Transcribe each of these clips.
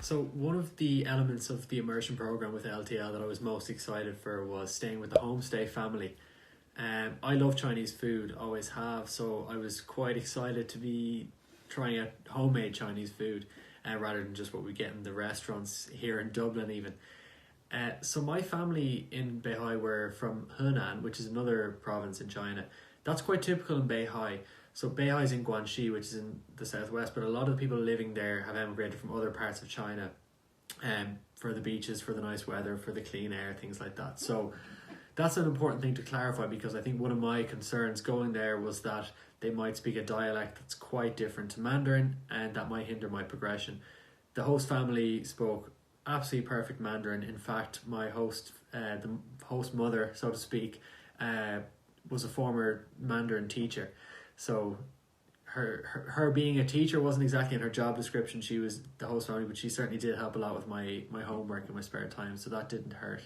So one of the elements of the immersion program with LTL that I was most excited for was staying with the homestay family. I love Chinese food, always have, so I was quite excited to be trying out homemade Chinese food rather than just what we get in the restaurants here in Dublin even. So my family in Beihai were from Henan, which is another province in China. That's quite typical in Beihai. So Beihai is in Guangxi, which is in the southwest, but a lot of the people living there have emigrated from other parts of China for the beaches, for the nice weather, for the clean air, things like that. So that's an important thing to clarify, because I think one of my concerns going there was that they might speak a dialect that's quite different to Mandarin, and that might hinder my progression. The host family spoke absolutely perfect Mandarin. In fact, my host, the host mother, so to speak, was a former Mandarin teacher. So her being a teacher wasn't exactly in her job description. She was the host family, but she certainly did help a lot with my homework in my spare time, so that didn't hurt.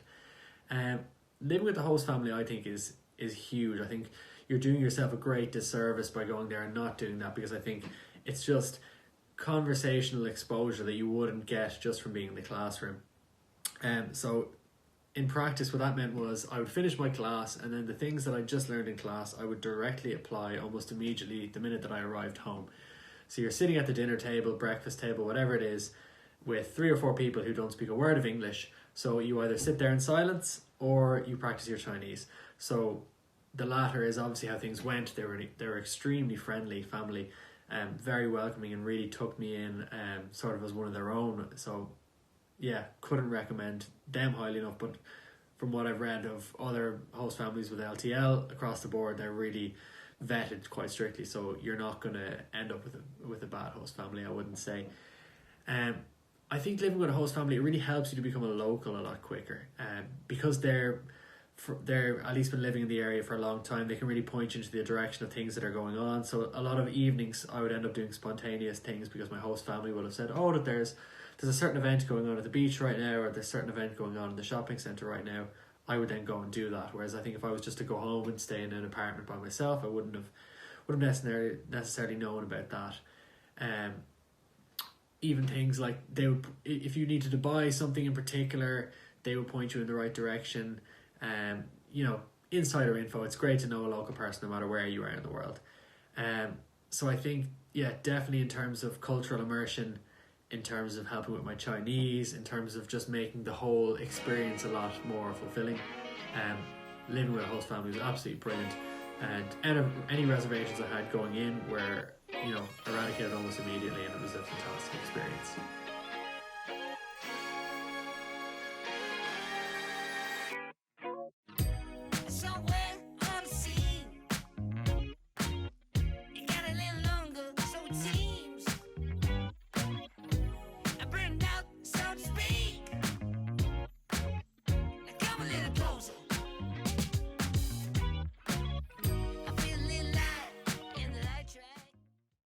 Living with the host family, I think, is huge. I think you're doing yourself a great disservice by going there and not doing that, because I think it's just conversational exposure that you wouldn't get just from being in the classroom. So in practice, what that meant was I would finish my class, and then the things that I just learned in class I would directly apply almost immediately the minute that I arrived home. So you're sitting at the dinner table, breakfast table, whatever it is, with 3 or 4 people who don't speak a word of English. So you either sit there in silence or you practice your Chinese. So the latter is obviously how things went. They were extremely friendly family, very welcoming, and really took me in sort of as one of their own. So yeah, couldn't recommend them highly enough. But from what I've read of other host families with LTL across the board, they're really vetted quite strictly. So you're not going to end up with a bad host family, I wouldn't say. I think living with a host family, it really helps you to become a local a lot quicker, because they're at least been living in the area for a long time. They can really point you into the direction of things that are going on. So a lot of evenings I would end up doing spontaneous things, because my host family would have said, oh, that there's a certain event going on at the beach right now, or there's a certain event going on in the shopping centre right now. I would then go and do that. Whereas I think if I was just to go home and stay in an apartment by myself, I wouldn't have necessarily known about that. Even things like they would, if you needed to buy something in particular, they would point you in the right direction. Insider info. It's great to know a local person no matter where you are in the world. So I think, yeah, definitely in terms of cultural immersion, in terms of helping with my Chinese, in terms of just making the whole experience a lot more fulfilling, living with a host family was absolutely brilliant. And any reservations I had going in were, eradicated almost immediately, and it was a fantastic experience.